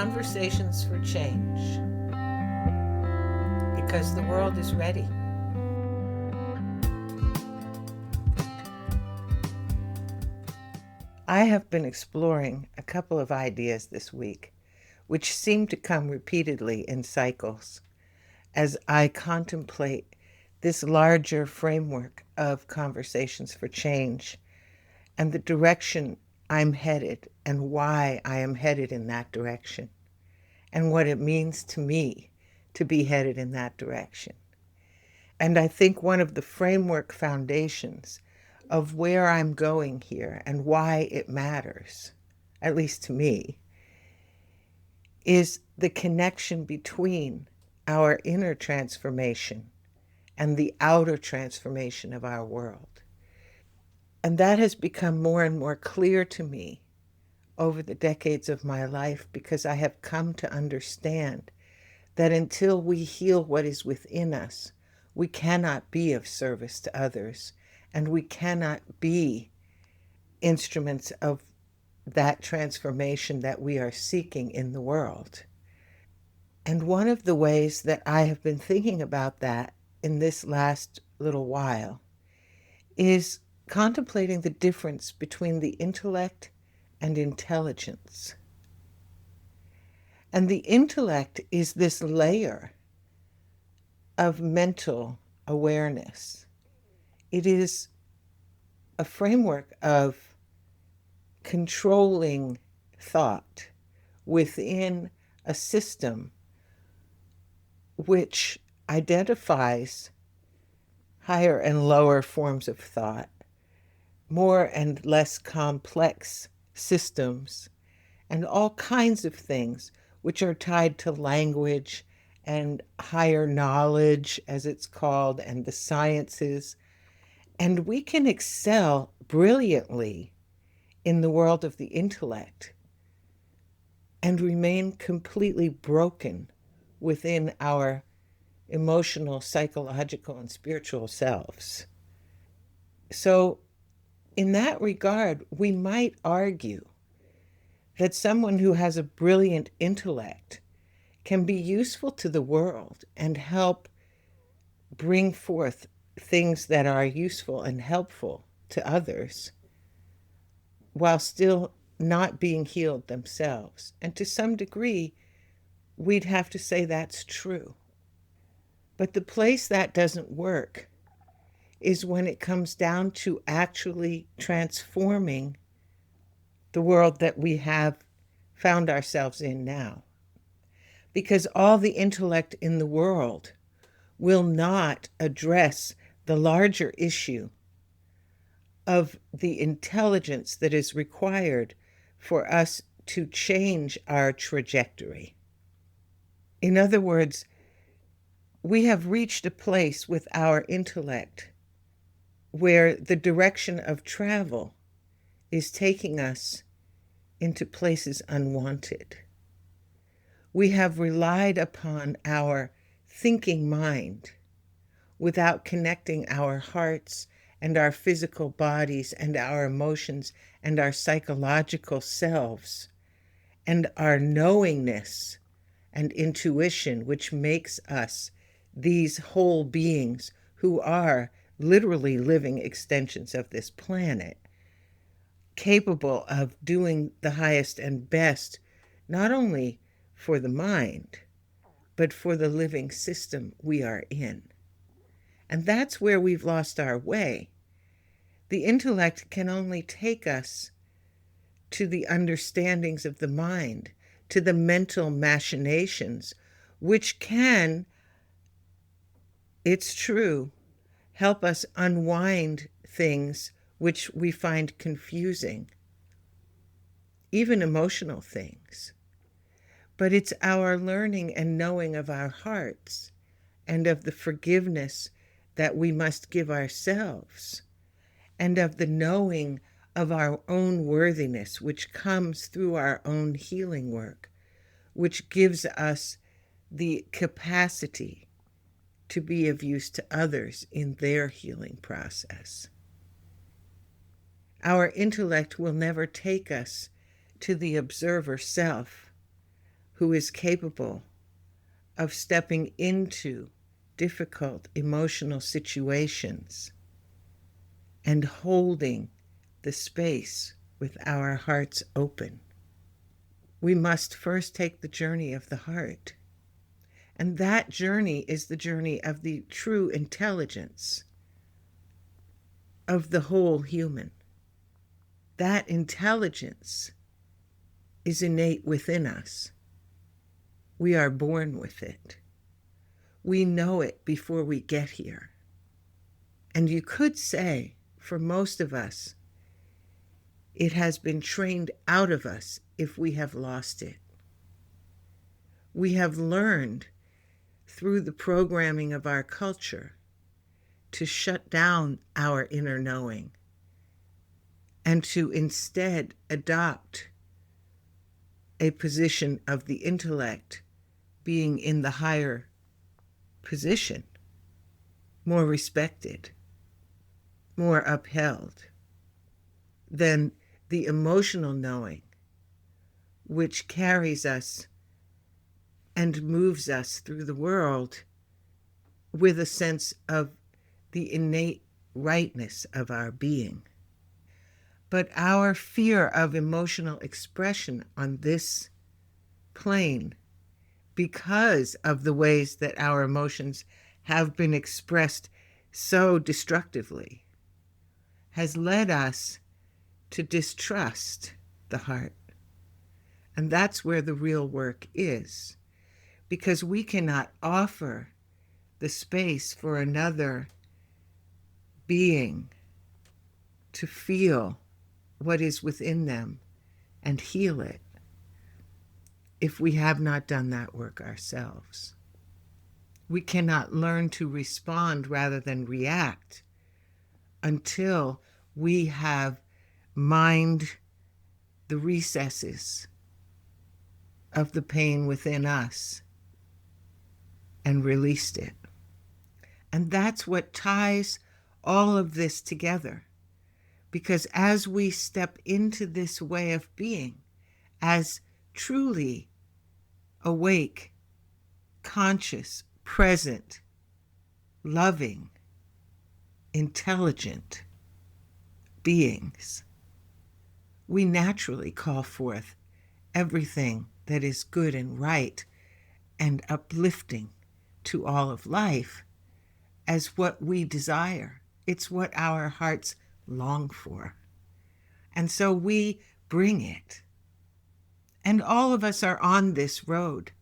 conversations for change because the world is ready. I have been exploring a couple of ideas this week, which seem to come repeatedly in cycles as I contemplate this larger framework of conversations for change and the direction I'm headed and why I am headed in that direction and what it means to me to be headed in that direction. And I think one of the framework foundations of where I'm going here and why it matters, at least to me, is the connection between our inner transformation and the outer transformation of our world. And that has become more and more clear to me over the decades of my life because I have come to understand that until we heal what is within us, we cannot be of service to others, and we cannot be instruments of that transformation that we are seeking in the world. And one of the ways that I have been thinking about that in this last little while is contemplating the difference between the intellect and intelligence. And the intellect is this layer of mental awareness. It is a framework of controlling thought within a system which identifies higher and lower forms of thought, more and less complex systems, and all kinds of things which are tied to language and higher knowledge, as it's called, and the sciences. And we can excel brilliantly in the world of the intellect and remain completely broken within our emotional, psychological, and spiritual selves. So, in that regard, we might argue that someone who has a brilliant intellect can be useful to the world and help bring forth things that are useful and helpful to others while still not being healed themselves. And to some degree, we'd have to say that's true. But the place that doesn't work is when it comes down to actually transforming the world that we have found ourselves in now. Because all the intellect in the world will not address the larger issue of the intelligence that is required for us to change our trajectory. In other words, we have reached a place with our intellect where the direction of travel is taking us into places unwanted. We have relied upon our thinking mind without connecting our hearts and our physical bodies and our emotions and our psychological selves and our knowingness and intuition, which makes us these whole beings who are literally living extensions of this planet, capable of doing the highest and best, not only for the mind, but for the living system we are in. And that's where we've lost our way. The intellect can only take us to the understandings of the mind, to the mental machinations, which can, it's true, help us unwind things which we find confusing, even emotional things. But it's our learning and knowing of our hearts and of the forgiveness that we must give ourselves and of the knowing of our own worthiness, which comes through our own healing work, which gives us the capacity to be of use to others in their healing process. Our intellect will never take us to the observer self, who is capable of stepping into difficult emotional situations and holding the space with our hearts open. We must first take the journey of the heart. And that journey is the journey of the true intelligence of the whole human. That intelligence is innate within us. We are born with it. We know it before we get here. And you could say, for most of us, it has been trained out of us if we have lost it. We have learned through the programming of our culture to shut down our inner knowing and to instead adopt a position of the intellect being in the higher position, more respected, more upheld than the emotional knowing, which carries us and moves us through the world with a sense of the innate rightness of our being. But our fear of emotional expression on this plane, because of the ways that our emotions have been expressed so destructively, has led us to distrust the heart. And that's where the real work is, because we cannot offer the space for another being to feel what is within them and heal it if we have not done that work ourselves. We cannot learn to respond rather than react until we have mined the recesses of the pain within us and released it. And that's what ties all of this together. Because as we step into this way of being, as truly awake, conscious, present, loving, intelligent beings, we naturally call forth everything that is good and right and uplifting to all of life as what we desire. It's what our hearts long for. And so we bring it. And all of us are on this road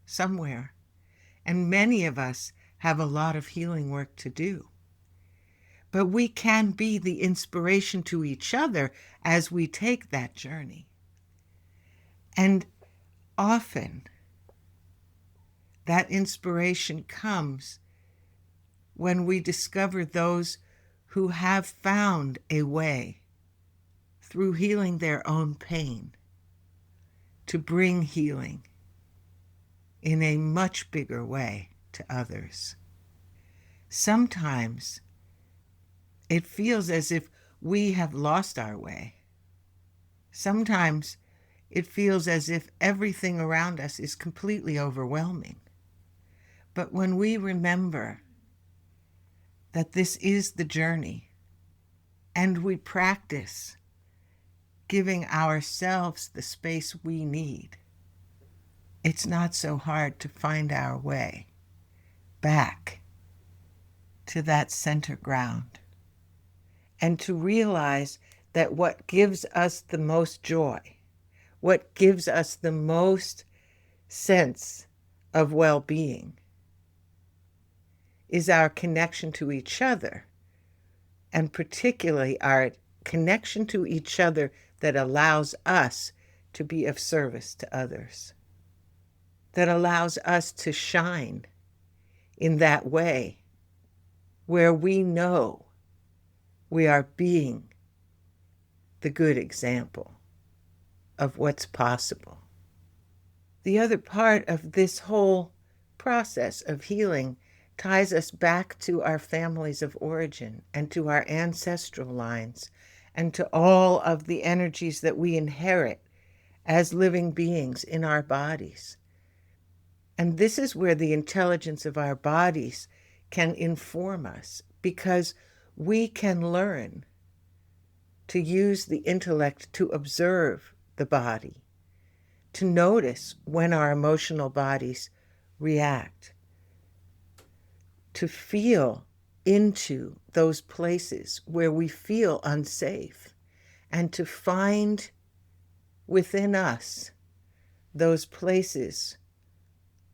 somewhere. And many of us have a lot of healing work to do. But we can be the inspiration to each other as we take that journey. And often that inspiration comes when we discover those who have found a way through healing their own pain to bring healing in a much bigger way to others. Sometimes it feels as if we have lost our way. Sometimes it feels as if everything around us is completely overwhelming. But when we remember that this is the journey and we practice giving ourselves the space we need, it's not so hard to find our way back to that center ground and to realize that what gives us the most joy, what gives us the most sense of well-being, is our connection to each other, and particularly our connection to each other that allows us to be of service to others, that allows us to shine in that way where we know we are being the good example of what's possible. The other part of this whole process of healing ties us back to our families of origin and to our ancestral lines and to all of the energies that we inherit as living beings in our bodies. And this is where the intelligence of our bodies can inform us, because we can learn to use the intellect to observe the body, to notice when our emotional bodies react, to feel into those places where we feel unsafe, and to find within us those places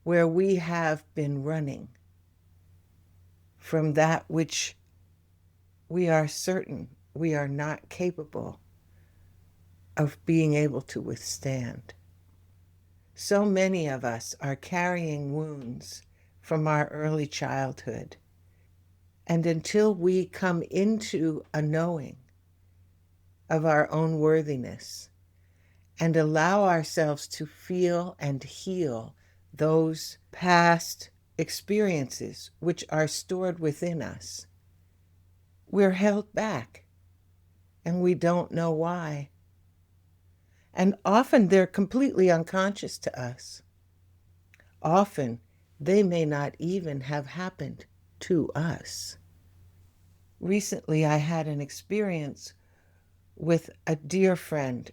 where we have been running from that which we are certain we are not capable of being able to withstand. So many of us are carrying wounds from our early childhood. And until we come into a knowing of our own worthiness and allow ourselves to feel and heal those past experiences which are stored within us, we're held back and we don't know why. And often they're completely unconscious to us. Often they may not even have happened to us. Recently, I had an experience with a dear friend,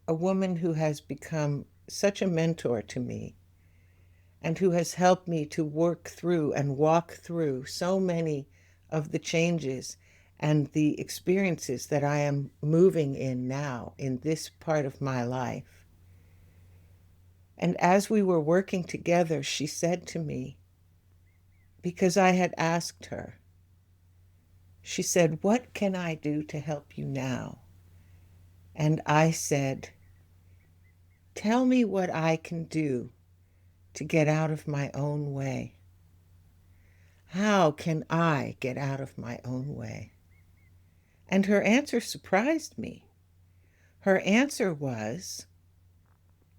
a woman who has become such a mentor to me and who has helped me to work through and walk through so many of the changes and the experiences that I am moving in now in this part of my life. And as we were working together, she said to me, because I had asked her, she said, "What can I do to help you now?" And I said, "Tell me what I can do to get out of my own way. How can I get out of my own way?" And her answer surprised me. Her answer was,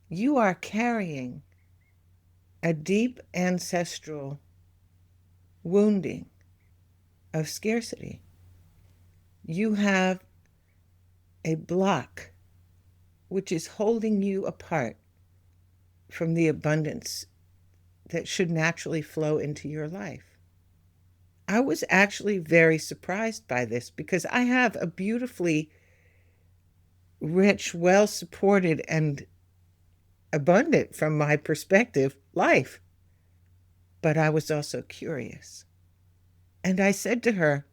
"You are carrying a deep ancestral wounding of scarcity. You have a block which is holding you apart from the abundance that should naturally flow into your life." I was actually very surprised by this because I have a beautifully rich, well supported, and abundant, from my perspective, life. But I was also curious. And I said to her,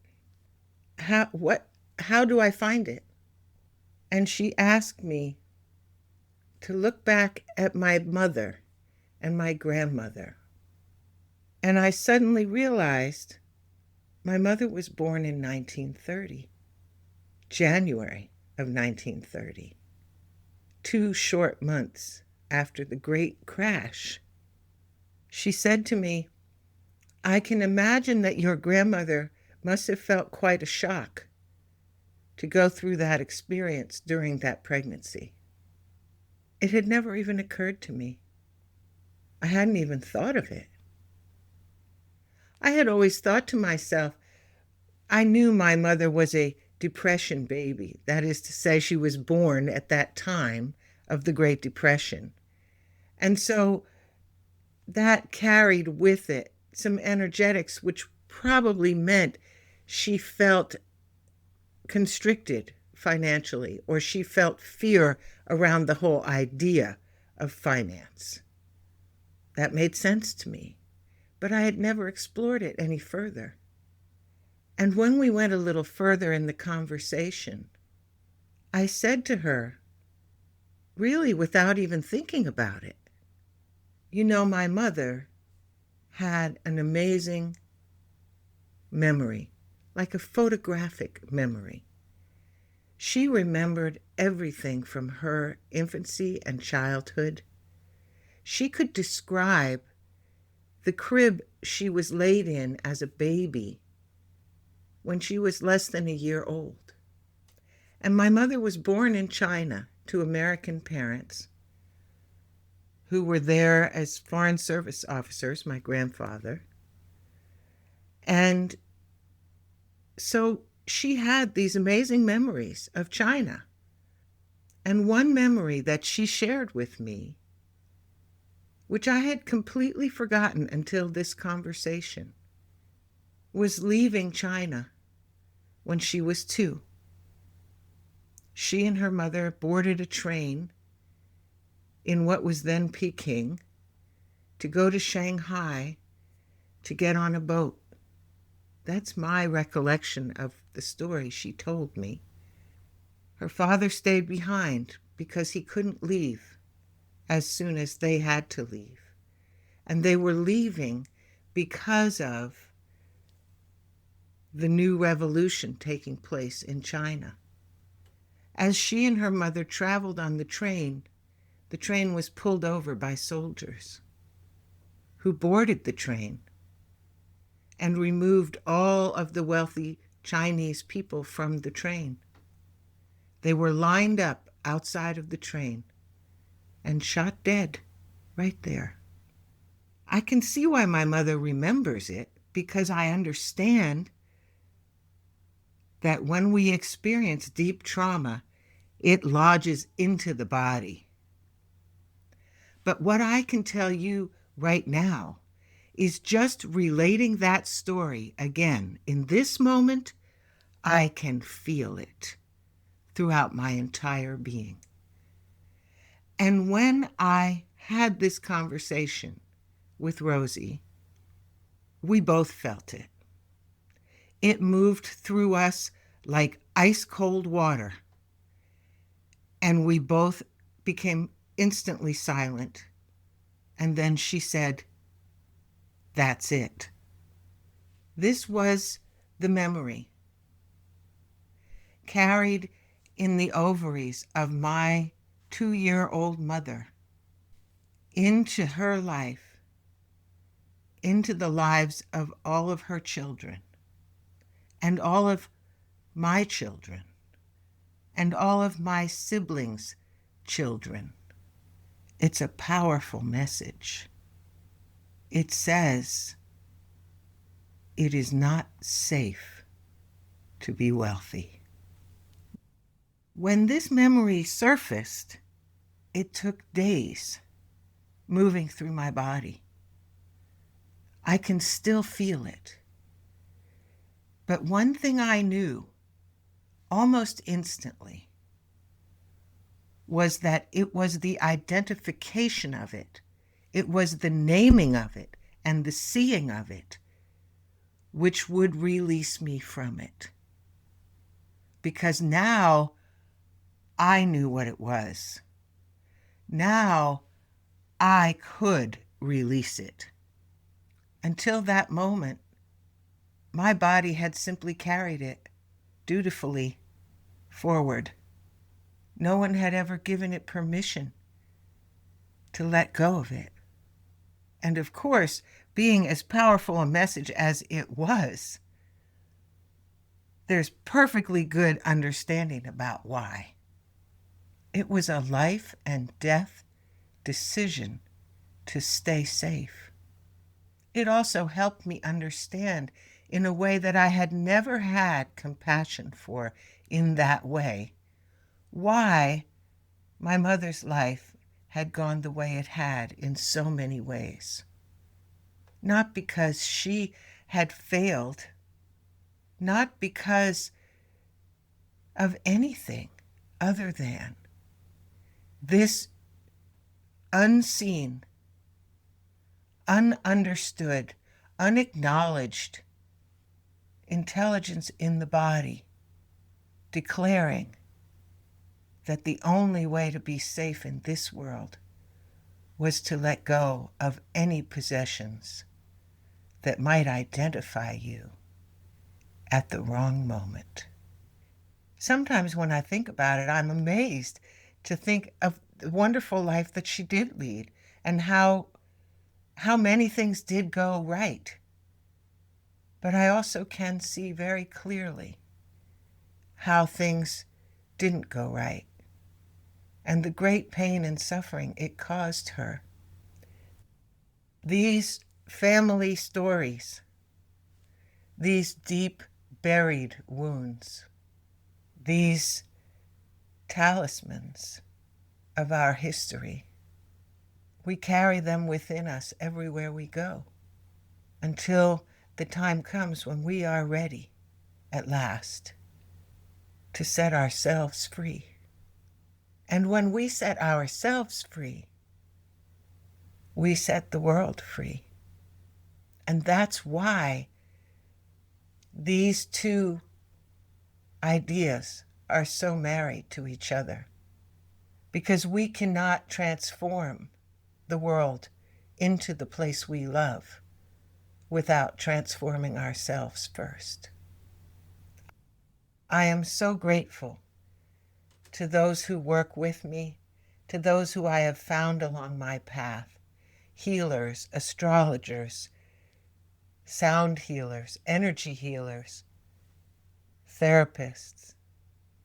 how do I find it? And she asked me to look back at my mother and my grandmother. And I suddenly realized my mother was born in 1930, January of 1930, 2 short months after the great crash. She said to me, "I can imagine that your grandmother must have felt quite a shock to go through that experience during that pregnancy." It had never even occurred to me. I hadn't even thought of it. I had always thought to myself, I knew my mother was a Depression baby. That is to say, she was born at that time of the Great Depression. And so that carried with it some energetics which probably meant she felt constricted financially, or she felt fear around the whole idea of finance. That made sense to me, but I had never explored it any further. And when we went a little further in the conversation, I said to her, really without even thinking about it, "You know, my mother had an amazing memory, like a photographic memory. She remembered everything from her infancy and childhood. She could describe the crib she was laid in as a baby when she was less than a year old. And my mother was born in China to American parents who were there as Foreign Service officers, my grandfather. And so she had these amazing memories of China. And one memory that she shared with me which I had completely forgotten until this conversation, was leaving China when she was 2. She and her mother boarded a train in what was then Peking to go to Shanghai to get on a boat. That's my recollection of the story she told me. Her father stayed behind because he couldn't leave as soon as they had to leave. And they were leaving because of the new revolution taking place in China. As she and her mother traveled on the train was pulled over by soldiers who boarded the train and removed all of the wealthy Chinese people from the train. They were lined up outside of the train and shot dead right there. I can see why my mother remembers it, because I understand that when we experience deep trauma, it lodges into the body. But what I can tell you right now is just relating that story again. In this moment, I can feel it throughout my entire being. And when I had this conversation with Rosie, we both felt it. It moved through us like ice cold water. And we both became instantly silent. And then she said, "That's it." This was the memory carried in the ovaries of my 2-year-old mother into her life, into the lives of all of her children, and all of my children, and all of my siblings' children. It's a powerful message. It says it is not safe to be wealthy. When this memory surfaced, it took days moving through my body. I can still feel it. But one thing I knew almost instantly was that it was the identification of it, it was the naming of it and the seeing of it which would release me from it. Because now I knew what it was. Now I could release it. Until that moment, my body had simply carried it dutifully forward. No one had ever given it permission to let go of it. And of course, being as powerful a message as it was, there's perfectly good understanding about why. It was a life and death decision to stay safe. It also helped me understand in a way that I had never had compassion for in that way, why my mother's life had gone the way it had in so many ways. Not because she had failed, not because of anything other than this unseen, ununderstood, unacknowledged intelligence in the body declaring that the only way to be safe in this world was to let go of any possessions that might identify you at the wrong moment. Sometimes when I think about it, I'm amazed to think of the wonderful life that she did lead and how many things did go right. But I also can see very clearly how things didn't go right and the great pain and suffering it caused her. These family stories, these deep buried wounds, these talismans of our history We carry them within us everywhere we go until the time comes when we are ready, at last, to set ourselves free. And when we set ourselves free, we set the world free. And that's why these two ideas are so married to each other. Because we cannot transform the world into the place we love without transforming ourselves first. I am so grateful to those who work with me, to those who I have found along my path, healers, astrologers, sound healers, energy healers, therapists,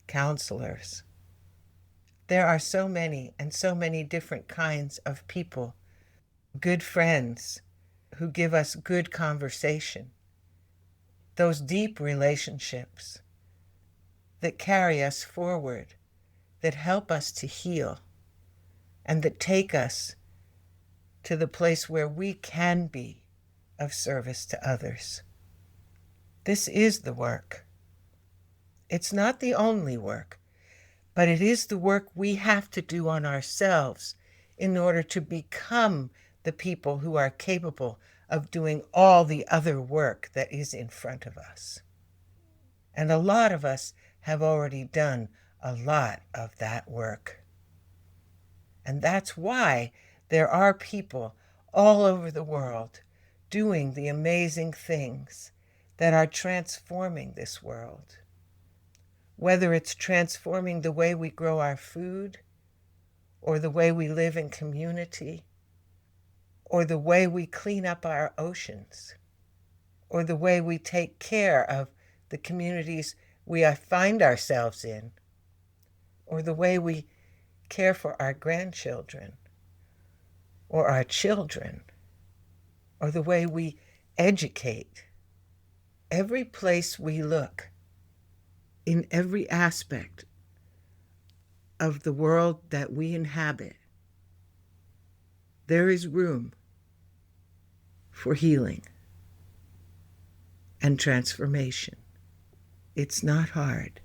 counselors. There are so many and so many different kinds of people, good friends who give us good conversation, those deep relationships that carry us forward, that help us to heal, and that take us to the place where we can be of service to others. This is the work. It's not the only work, but it is the work we have to do on ourselves in order to become the people who are capable of doing all the other work that is in front of us. And a lot of us have already done a lot of that work. And that's why there are people all over the world doing the amazing things that are transforming this world. Whether it's transforming the way we grow our food, or the way we live in community, or the way we clean up our oceans, or the way we take care of the communities we find ourselves in, or the way we care for our grandchildren, or our children, or the way we educate. Every place we look, in every aspect of the world that we inhabit, there is room for healing and transformation. It's not hard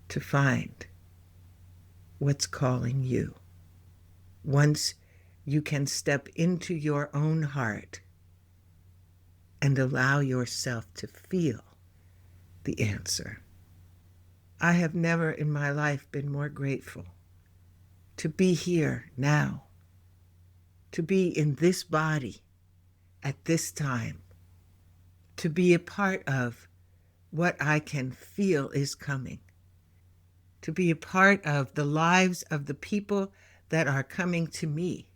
to find what's calling you. Once you can step into your own heart and allow yourself to feel the answer. I have never in my life been more grateful to be here now, to be in this body at this time, to be a part of what I can feel is coming, to be a part of the lives of the people that are coming to me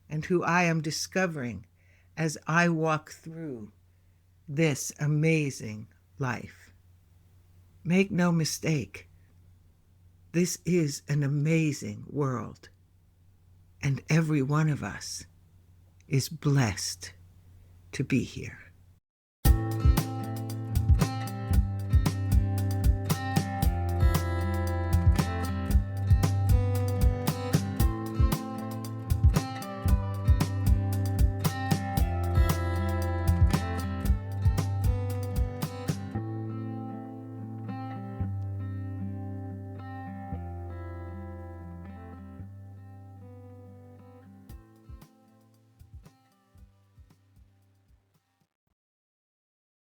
and who I am discovering as I walk through this amazing life. Make no mistake, this is an amazing world, and every one of us is blessed to be here.